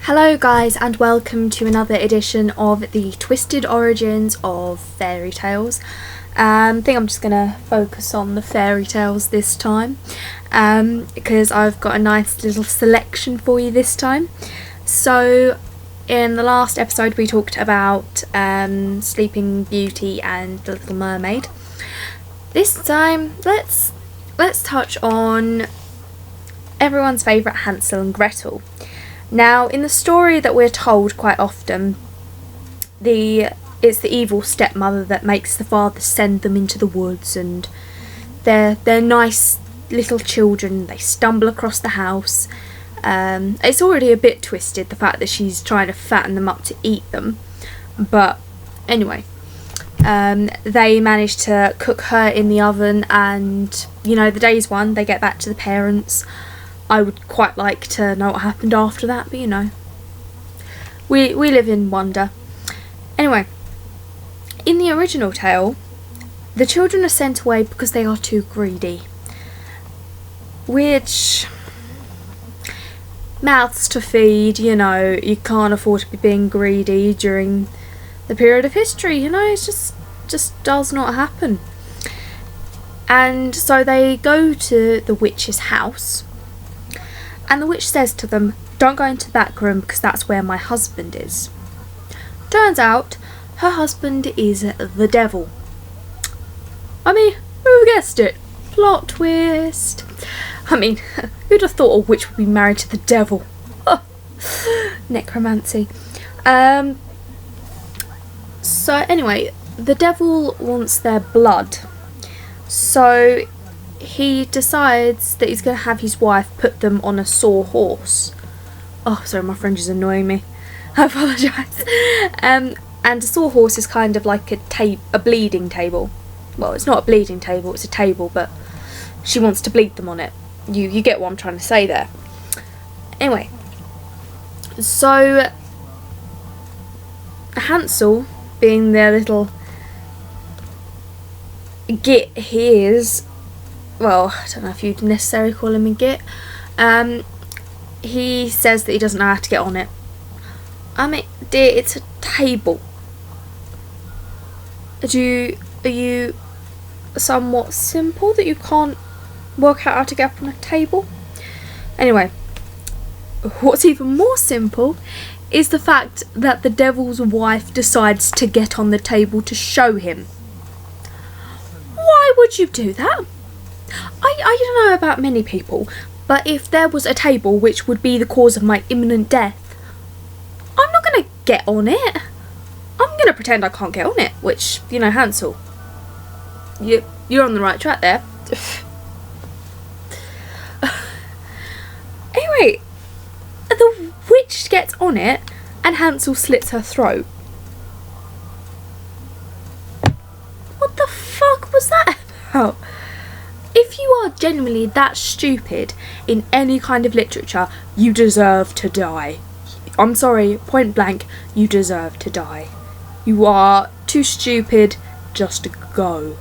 Hello guys, and welcome to another edition of the Twisted Origins of Fairy Tales. I think I'm just going to focus on the fairy tales this time, because I've got a nice little selection for you this time. So in the last episode we talked about Sleeping Beauty and the Little Mermaid. This time let's touch on everyone's favourite Hansel and Gretel. Now, in the story that we're told quite often, it's the evil stepmother that makes the father send them into the woods, and they're nice little children. They stumble across the house. It's already a bit twisted, the fact that she's trying to fatten them up to eat them. But anyway, they manage to cook her in the oven, and the day's won. They get back to the parents. I would quite like to know what happened after that, but we live in wonder. Anyway, in the original tale, the children are sent away because they are too greedy. Which, mouths to feed, you can't afford to be being greedy during the period of history, it just does not happen. And so they go to the witch's house. And the witch says to them, "Don't go into the back room because that's where my husband is." Turns out, her husband is the devil. I mean, who guessed it? Plot twist. I mean, who'd have thought a witch would be married to the devil? Necromancy. So anyway, the devil wants their blood. So he decides that he's going to have his wife put them on a sawhorse. Oh, sorry, my French is annoying me. I apologise. And a sawhorse is kind of like a bleeding table. Well, it's not a bleeding table, it's a table, but she wants to bleed them on it. You get what I'm trying to say there. Anyway, so Hansel, being their little git he is, well, I don't know if you'd necessarily call him a git. He says that he doesn't know how to get on it. I mean, dear, it's a table. Are you somewhat simple that you can't work out how to get up on a table? Anyway, what's even more simple is the fact that the devil's wife decides to get on the table to show him. Why would you do that? I don't know about many people, but if there was a table which would be the cause of my imminent death, I'm not going to get on it. I'm going to pretend I can't get on it, which, Hansel, you're on the right track there. Anyway, the witch gets on it and Hansel slits her throat. What the fuck was that about? If you are genuinely that stupid in any kind of literature, you deserve to die. I'm sorry, point blank, you deserve to die. You are too stupid just to go.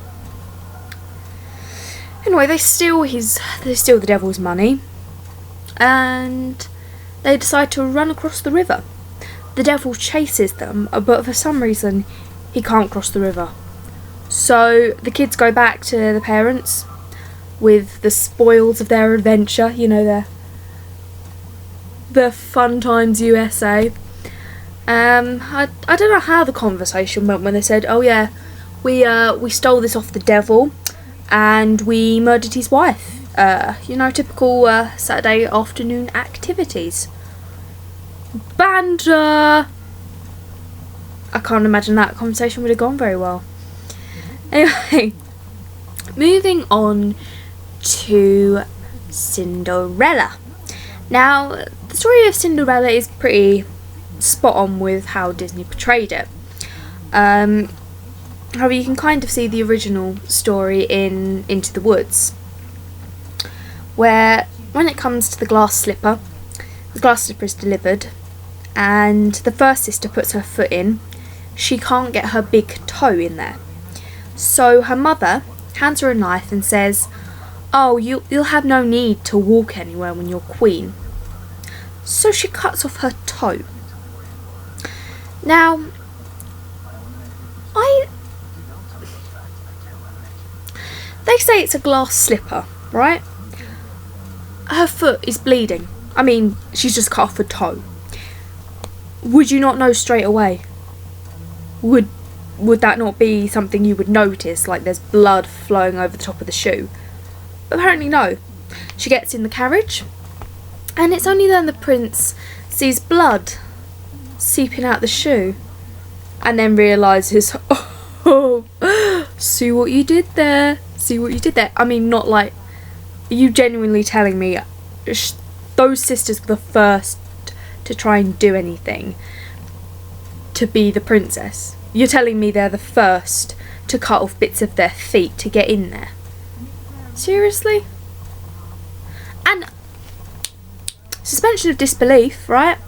Anyway, they steal the devil's money, and they decide to run across the river. The devil chases them, but for some reason he can't cross the river. So the kids go back to the parents with the spoils of their adventure, the Fun Times USA. I don't know how the conversation went when they said, "Oh yeah, we stole this off the devil, and we murdered his wife." Typical Saturday afternoon activities. Banter. I can't imagine that conversation would have gone very well. Anyway, moving on to Cinderella. Now, the story of Cinderella is pretty spot on with how Disney portrayed it. However, you can kind of see the original story in Into the Woods, where when it comes to the glass slipper is delivered, and the first sister puts her foot in. She can't get her big toe in there. So her mother hands her a knife and says, "Oh, you'll have no need to walk anywhere when you're queen." so she cuts off her toe. Now, they say it's a glass slipper, right? Her foot is bleeding. I mean, she's just cut off her toe. Would you not know straight away? Would that not be something you would notice, like there's blood flowing over the top of the shoe? Apparently no. She gets in the carriage, and it's only then the prince sees blood seeping out the shoe, and then realises, oh, see what you did there, see what you did there. I mean, not like, are you genuinely telling me those sisters were the first to try and do anything to be the princess? You're telling me they're the first to cut off bits of their feet to get in there? Seriously? And suspension of disbelief, right?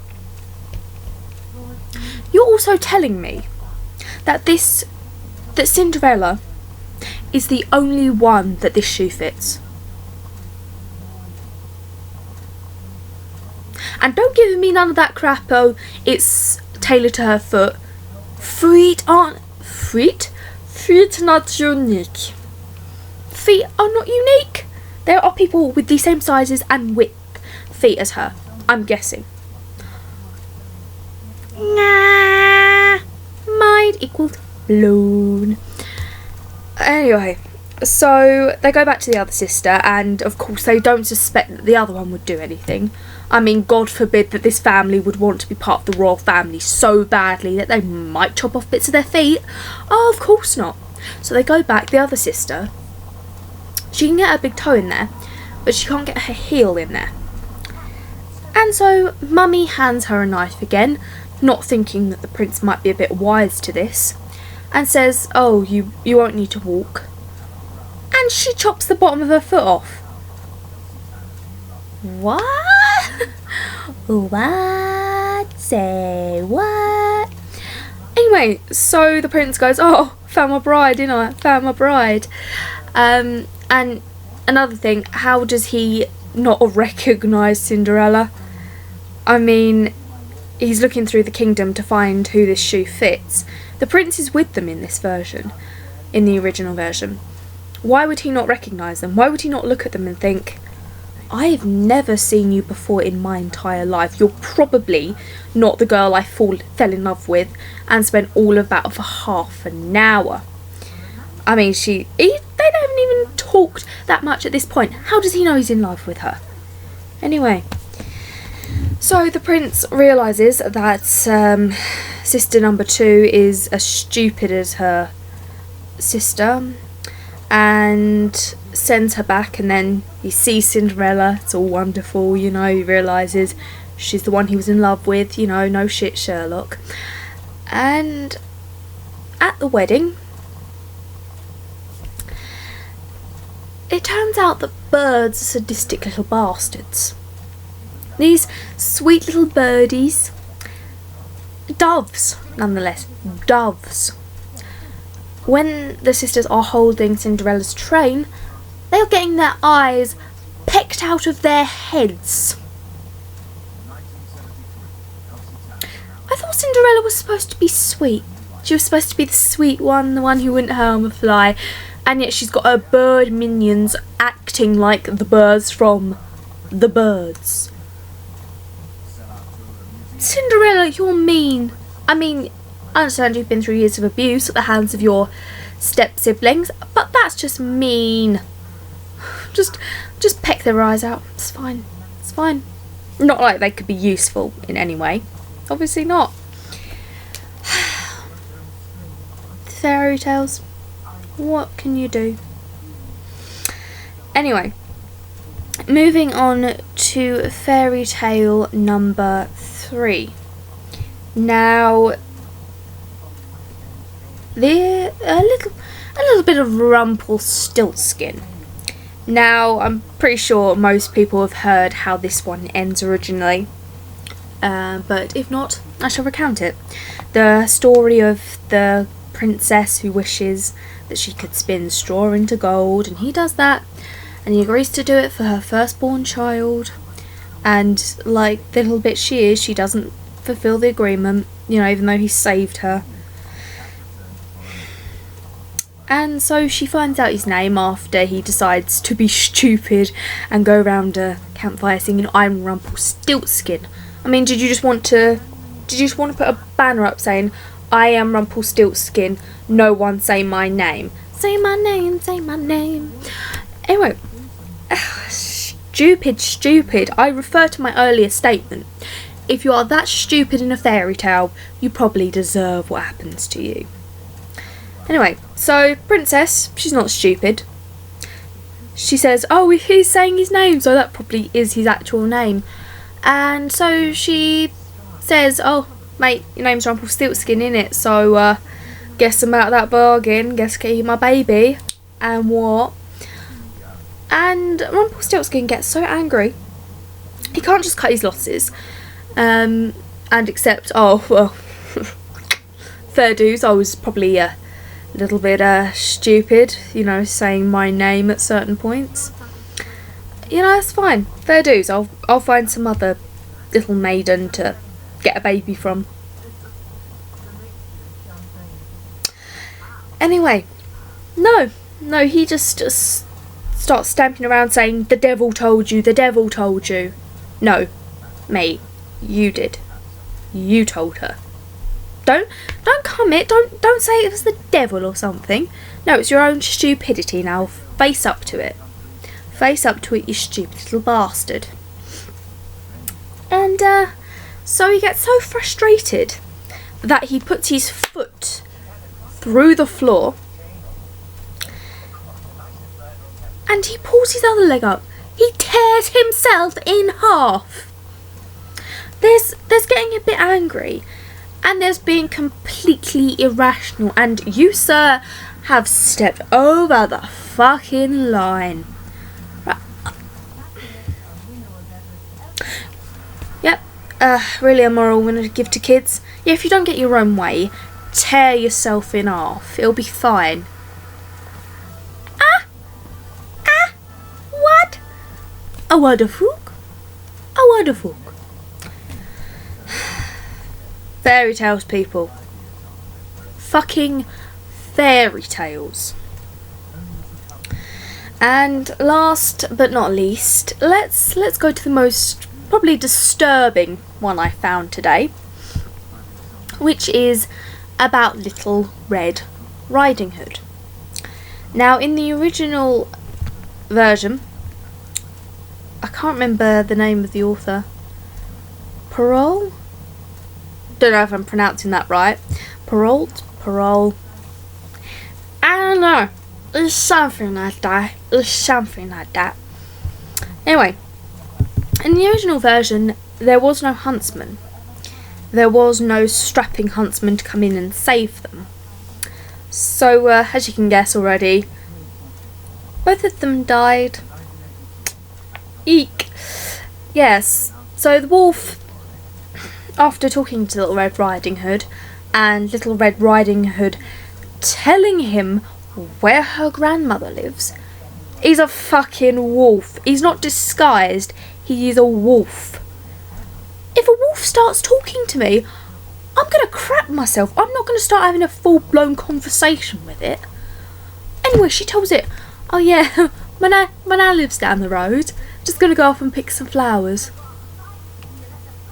You're also telling me that Cinderella is the only one that this shoe fits. And don't give me none of that crap, oh, it's tailored to her foot. Feet not unique. Feet are not unique. There are people with the same sizes and width feet as her, I'm guessing. Nah, mind equals blown. Anyway, so they go back to the other sister, and of course they don't suspect that the other one would do anything. I mean, God forbid that this family would want to be part of the royal family so badly that they might chop off bits of their feet. Oh, of course not. So they go back, the other sister, she can get her big toe in there, but she can't get her heel in there. And so Mummy hands her a knife again, not thinking that the prince might be a bit wise to this, and says, oh, you won't need to walk. And she chops the bottom of her foot off. What? What? Say what? Anyway, so the prince goes, oh, found my bride, didn't I? Found my bride. And another thing, how does he not recognise Cinderella? I mean, he's looking through the kingdom to find who this shoe fits. The prince is with them in this version, in the original version. Why would he not recognise them? Why would he not look at them and think, I've never seen you before in my entire life. You're probably not the girl I fell in love with and spent all of that for half an hour. I mean, they haven't even talked that much at this point. How does he know he's in love with her? Anyway, so the prince realises that sister number 2 is as stupid as her sister, and sends her back, and then he sees Cinderella. It's all wonderful, you know. He realises she's the one he was in love with, you know, no shit Sherlock. And at the wedding, it turns out that birds are sadistic little bastards. These sweet little birdies, doves nonetheless, doves. When the sisters are holding Cinderella's train, they are getting their eyes pecked out of their heads. I thought Cinderella was supposed to be sweet. She was supposed to be the sweet one, the one who wouldn't harm a fly, and yet she's got her bird minions acting like the birds from The Birds. Cinderella, you're mean. I mean, I understand you've been through years of abuse at the hands of your step-siblings, but that's just mean. Just peck their eyes out. It's fine. It's fine. Not like they could be useful in any way. Obviously not. Fairy tales. What can you do? Anyway, moving on to fairy tale number 3. Now, a little bit of Rumpelstiltskin. Now, I'm pretty sure most people have heard how this one ends originally, but if not, I shall recount it. The story of the princess who wishes that she could spin straw into gold, and he does that, and he agrees to do it for her firstborn child, and like the little bit she is, she doesn't fulfill the agreement, you know, even though he saved her. And so she finds out his name after he decides to be stupid and go around a campfire singing "I'm Rumpelstiltskin." I mean, did you just want to put a banner up saying "I am Rumpelstiltskin, no one say my name"? Say my name, say my name. Anyway, stupid. I refer to my earlier statement. If you are that stupid in a fairy tale, you probably deserve what happens to you. Anyway, so Princess, she's not stupid. She says, oh, he's saying his name, so that probably is his actual name. And so she says, oh, mate, your name's Rumpelstiltskin, innit? So, guess I'm out of that bargain. Guess I can eat my baby. And what? And Rumpelstiltskin gets so angry. He can't just cut his losses. And accept, oh, well, fair dues, I was probably a little bit stupid, you know, saying my name at certain points. You know, that's fine. Fair dues. I'll find some other little maiden to get a baby from. Anyway, no, he just starts stamping around saying, the devil told you, the devil told you. No, mate, you did. You told her. Don't commit, don't say it was the devil or something. No, it's your own stupidity. Now face up to it. Face up to it, you stupid little bastard. And so he gets so frustrated that he puts his foot through the floor and he pulls his other leg up. He tears himself in half. There's getting a bit angry, and there's being completely irrational, and you, sir, have stepped over the fucking line. Right. Yep, really a moral one to give to kids. Yeah, if you don't get your own way, tear yourself in half. It'll be fine. What? A word of hook? A word of hook. Fairy tales, people. Fucking fairy tales. And last but not least, let's go to the most probably disturbing one I found today, which is about Little Red Riding Hood. Now, in the original version, I can't remember the name of the author. Parole? Don't know if I'm pronouncing that right. Parole. I don't know. It's something like that. Anyway, in the original version, there was no huntsman. There was no strapping huntsman to come in and save them. So, as you can guess already, both of them died. Eek. Yes. So the wolf, after talking to Little Red Riding Hood, and Little Red Riding Hood telling him where her grandmother lives, he's a fucking wolf. He's not disguised. He is a wolf. If a wolf starts talking to me, I'm going to crap myself. I'm not going to start having a full-blown conversation with it. Anyway, she tells it, oh yeah, my nan lives down the road. Just going to go off and pick some flowers.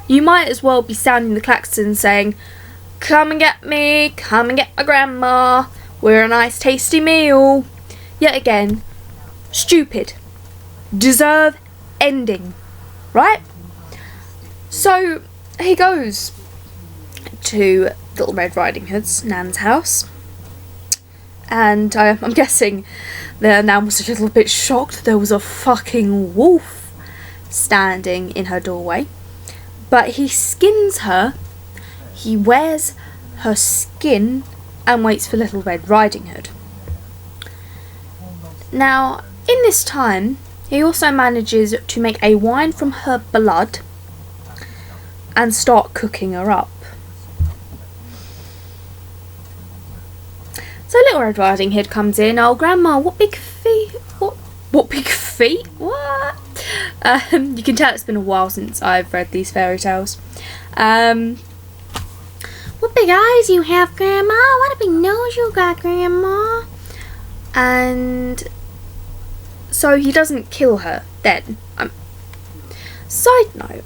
You might as well be sounding the klaxon saying, come and get me, come and get my grandma, we're a nice tasty meal. Yet again, stupid. Deserve ending. Right? So, he goes to Little Red Riding Hood's nan's house. And I'm guessing the nan was a little bit shocked there was a fucking wolf standing in her doorway. But he skins her, he wears her skin and waits for Little Red Riding Hood. Now, in this time, he also manages to make a wine from her blood and start cooking her up. So Little Red Riding Hood comes in, oh grandma, what big feet? What big feet? What? You can tell it's been a while since I've read these fairy tales. What big eyes you have, Grandma? What a big nose you got, Grandma? And so he doesn't kill her then. Side note,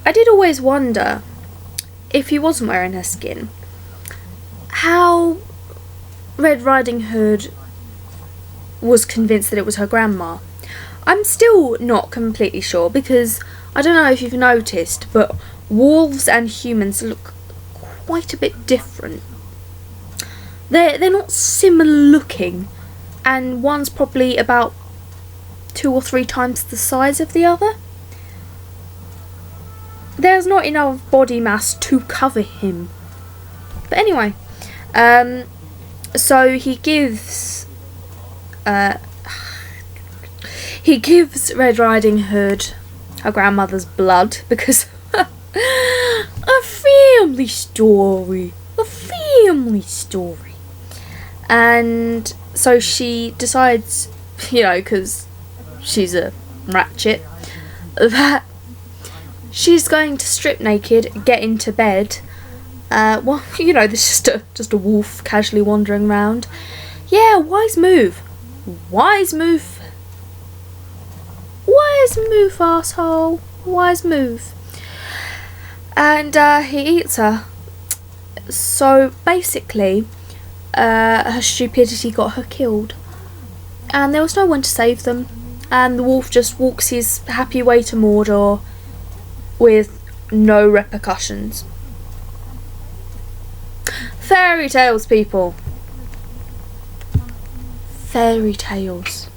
I did always wonder, if he wasn't wearing her skin, how Red Riding Hood was convinced that it was her grandma. I'm still not completely sure, because I don't know if you've noticed, but wolves and humans look quite a bit different. They're not similar looking, and one's probably about 2 or 3 times the size of the other. There's not enough body mass to cover him. But anyway, so he gives Red Riding Hood her grandmother's blood, because a family story. And so she decides, because she's a ratchet, that she's going to strip naked, get into bed. There's just a wolf casually wandering around. Yeah, wise move, asshole, wise move. And he eats her. So basically, her stupidity got her killed, and there was no one to save them. And the wolf just walks his happy way to Mordor with no repercussions. Fairy tales, people. Fairy tales.